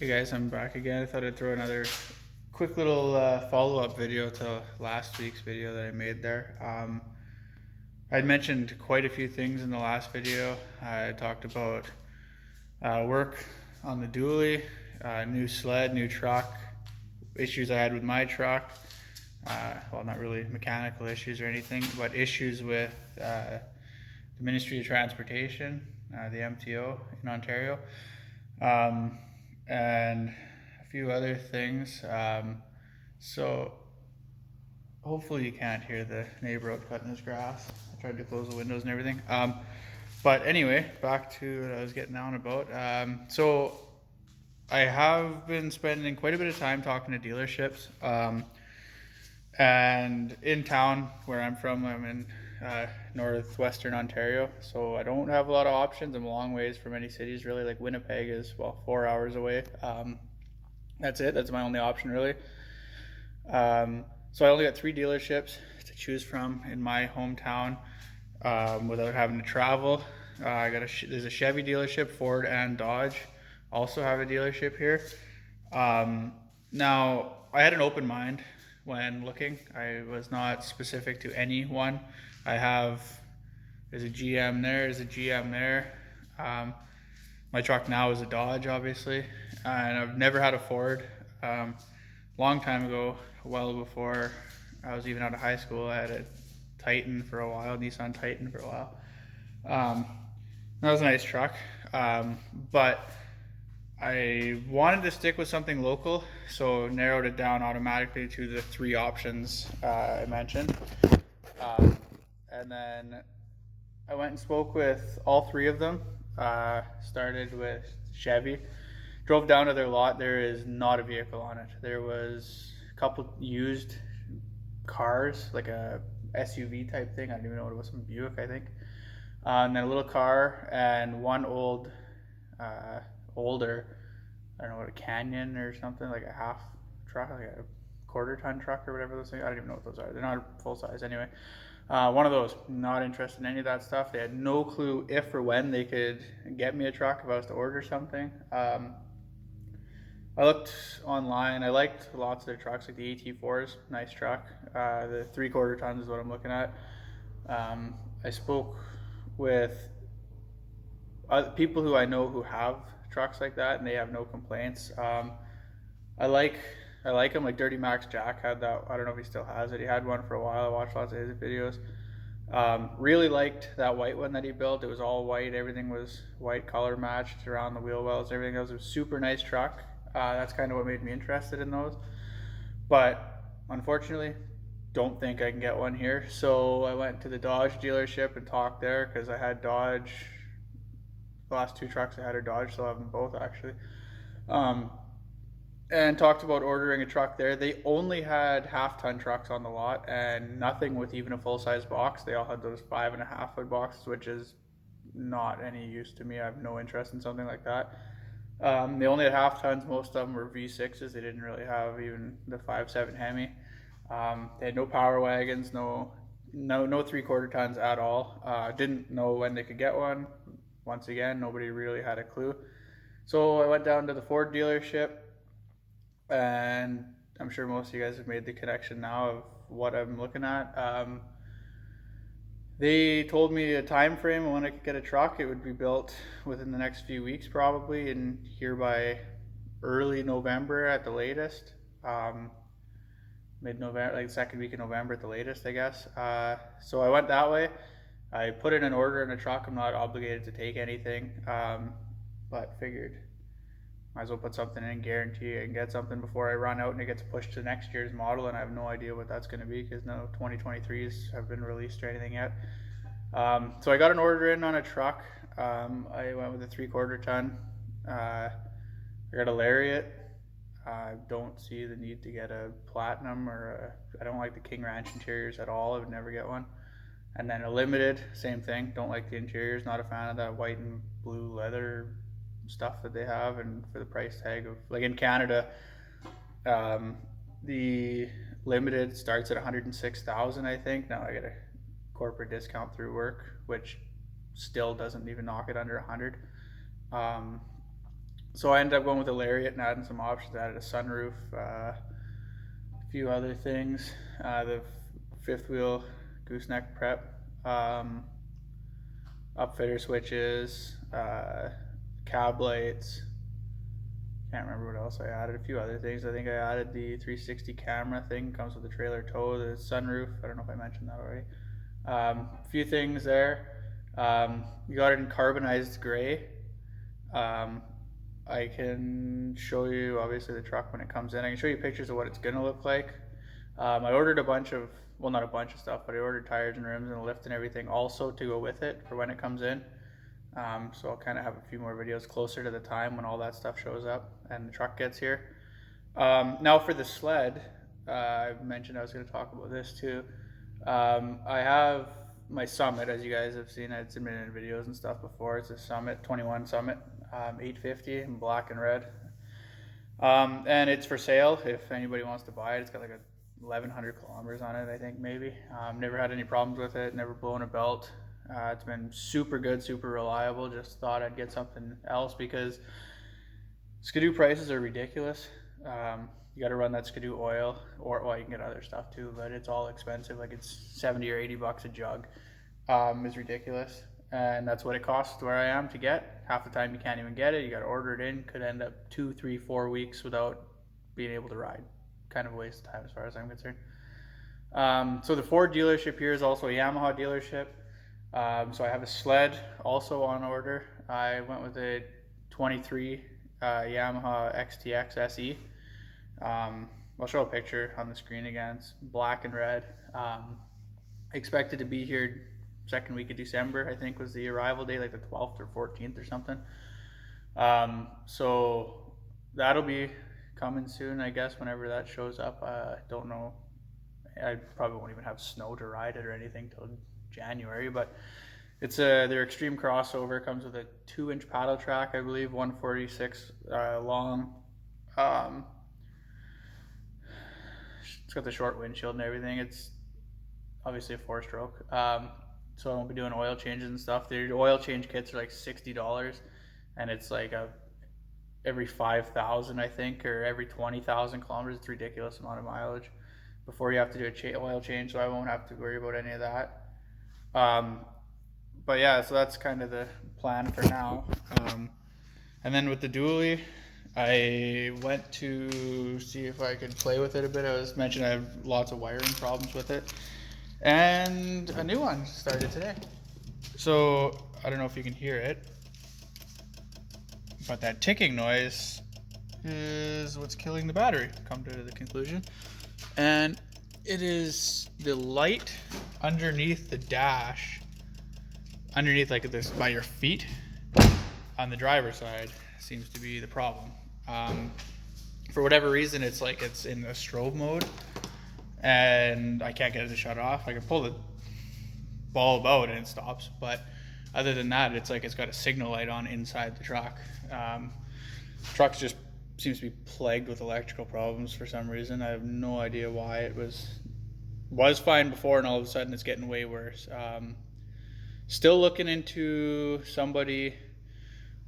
Hey guys, I'm back again. I thought I'd throw another quick little follow-up video to last week's video that I made there. I'd mentioned quite a few things in the last video. I talked about work on the dually, new sled, new truck, issues I had with my truck. Well, not really mechanical issues or anything, but issues with the Ministry of Transportation, the MTO in Ontario. And a few other things. So hopefully you can't hear the neighbor out cutting his grass. I tried to close the windows and everything. But anyway, back to what I was getting on about. So I have been spending quite a bit of time talking to dealerships. And in town where I'm from, I'm in northwestern Ontario, so I don't have a lot of options. I'm a long ways from any cities really. Like Winnipeg is 4 hours away. That's it. That's my only option really. So I only got 3 dealerships to choose from in my hometown without having to travel. There's a Chevy dealership, Ford and Dodge also have a dealership here. Now I had an open mind when looking. I was not specific to any one. There's a GM there, there's a GM there. My truck now is a Dodge, obviously, and I've never had a Ford. Long time ago, well before I was even out of high school, I had a Titan for a while, Nissan Titan for a while. That was a nice truck, but I wanted to stick with something local, so narrowed it down automatically to the 3 options I mentioned. And then I went and spoke with all 3 of them. Started with Chevy. Drove down to their lot. There is not a vehicle on it. There was a couple used cars, like a SUV type thing. I don't even know what it was, some Buick, I think. And then a little car and one older, I don't know what, a Canyon or something, like a half truck, like a quarter-ton truck or whatever those things. I don't even know what those are. They're not full size anyway. One of those. Not interested in any of that stuff. They had no clue if or when they could get me a truck if I was to order something. I looked online. I liked lots of their trucks, like the AT4s, nice truck. The 3/4 tons is what I'm looking at. I spoke with other people who I know who have trucks like that, and they have no complaints. I like I like him. Like Dirty Max Jack had that. I don't know if he still has it. He had one for a while. I watched lots of his videos. Really liked that white one that he built. It was all white. Everything was white color matched around the wheel wells. Everything else. It was a super nice truck. That's kind of what made me interested in those. But unfortunately, don't think I can get one here. So I went to the Dodge dealership and talked there because I had Dodge. The last 2 trucks I had are Dodge, so I have them both actually. Um, and talked about ordering a truck there. They only had half-ton trucks on the lot and nothing with even a full-size box. They all had those 5.5 foot boxes, which is not any use to me. I have no interest in something like that. They only had half tons. Most of them were V6s. They didn't really have even the 5.7 Hemi. They had no power wagons, no 3/4 tons at all. Didn't know when they could get one. Once again, nobody really had a clue. So I went down to the Ford dealership, and I'm sure most of you guys have made the connection now of what I'm looking at. They told me a time frame when I could get a truck. It would be built within the next few weeks, probably, and here by early November at the latest. Mid-November, like the second week of November at the latest, I guess. So I went that way. I put in an order in a truck. I'm not obligated to take anything, but figured might as well put something in, guarantee and get something before I run out and it gets pushed to next year's model, and I have no idea what that's going to be because no 2023s have been released or anything yet. So I got an order in on a truck. I went with a 3/4 ton. I got a Lariat. I don't see the need to get a Platinum I don't like the King Ranch interiors at all. I would never get one. And then a Limited, same thing. Don't like the interiors. Not a fan of that white and blue leather stuff that they have, and for the price tag of, like, in Canada, the Limited starts at 106,000, I think. Now I get a corporate discount through work, which still doesn't even knock it under 100. So I ended up going with a Lariat and adding some options. I added a sunroof, a few other things, the fifth wheel gooseneck prep, upfitter switches, cab lights. Can't remember what else I added. A few other things. I think I added the 360 camera thing. Comes with the trailer tow, the sunroof. I don't know if I mentioned that already. A few things there. You got it in carbonized gray. I can show you obviously the truck when it comes in. I can show you pictures of what it's gonna look like. I ordered a bunch of, well, not a bunch of stuff, but I ordered tires and rims and a lift and everything also to go with it for when it comes in. So I'll kind of have a few more videos closer to the time when all that stuff shows up and the truck gets here. Now for the sled, I mentioned I was going to talk about this too. I have my Summit, as you guys have seen. It's been in videos and stuff before. It's a Summit, 21 Summit, 850 in black and red. And it's for sale if anybody wants to buy it. It's got like 1,100 kilometers on it, I think, maybe. Never had any problems with it, never blown a belt. It's been super good, super reliable. Just thought I'd get something else because Skidoo prices are ridiculous. You got to run that Skidoo oil, or well, you can get other stuff too, but it's all expensive. Like it's 70 or 80 bucks a jug. Is ridiculous, and that's what it costs where I am to get. Half the time you can't even get it. You got to order it in. Could end up 2, 3, 4 weeks without being able to ride. Kind of a waste of time as far as I'm concerned. So the Ford dealership here is also a Yamaha dealership. So I have a sled also on order. I went with a 23 Yamaha XTX SE. I'll show a picture on the screen again. It's black and red. Expected to be here second week of December, I think was the arrival date, like the 12th or 14th or something. So that'll be coming soon, I guess, whenever that shows up. I don't know. I probably won't even have snow to ride it or anything till January, but it's their extreme crossover. Comes with a 2-inch paddle track, I believe, 146 long. It's got the short windshield and everything. It's obviously a 4-stroke, so I won't be doing oil changes and stuff. The oil change kits are like $60, and it's like every 5,000, I think, or every 20,000 kilometers. It's a ridiculous amount of mileage before you have to do a oil change, so I won't have to worry about any of that. But yeah, so that's kind of the plan for now. And then with the dually, I went to see if I could play with it a bit. I was mentioning I have lots of wiring problems with it, and a new one started today. So I don't know if you can hear it, but that ticking noise is what's killing the battery. Come to the conclusion. And it is the light underneath the dash, underneath like this by your feet on the driver's side, seems to be the problem. For whatever reason, it's like it's in a strobe mode and I can't get it to shut off. I can pull the bulb out and it stops, but other than that, it's like it's got a signal light on inside the truck. Truck's just seems to be plagued with electrical problems for some reason. I have no idea why. It was fine before and all of a sudden it's getting way worse. Still looking into somebody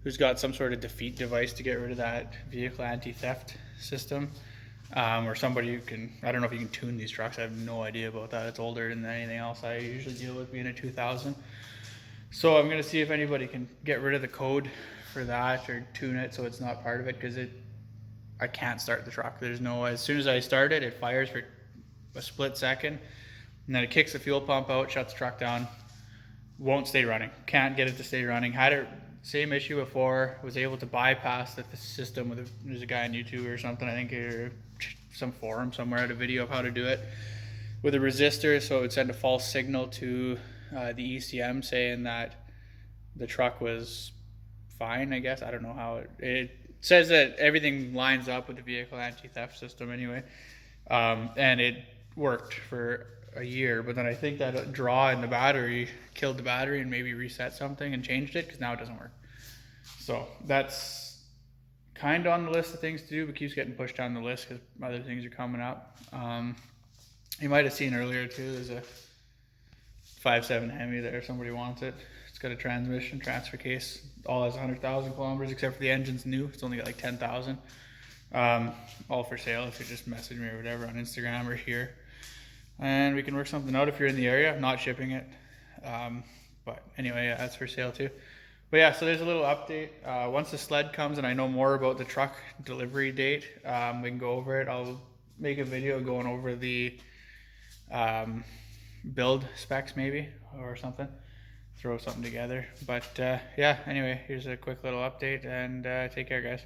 who's got some sort of defeat device to get rid of that vehicle anti-theft system, or somebody who can, I don't know if you can tune these trucks. I have no idea about that. It's older than anything else I usually deal with, being a 2000. So I'm going to see if anybody can get rid of the code for that or tune it so it's not part of it, because I can't start the truck. There's no, as soon as I start it, it fires for a split second and then it kicks the fuel pump out, shuts the truck down, won't stay running. Can't get it to stay running. Had it, same issue before, was able to bypass the system with there's a guy on YouTube or something, I think, or some forum somewhere, had a video of how to do it with a resistor, so it would send a false signal to the ECM saying that the truck was fine, I guess. I don't know how it says that everything lines up with the vehicle anti-theft system anyway, and it worked for a year, but then I think that draw in the battery killed the battery and maybe reset something and changed it, because now it doesn't work. So that's kind of on the list of things to do, but keeps getting pushed down the list because other things are coming up. You might have seen earlier too, there's a 5.7 Hemi there, somebody wants it. It's got a transmission, transfer case, all has 100,000 kilometers except for the engine's new. It's only got like 10,000. All for sale if you just message me or whatever on Instagram or here. And we can work something out if you're in the area. I'm not shipping it. But anyway, yeah, that's for sale too. But yeah, so there's a little update. Once the sled comes and I know more about the truck delivery date, we can go over it. I'll make a video going over the build specs maybe or something. Throw something together. But yeah, anyway, here's a quick little update, and take care, guys.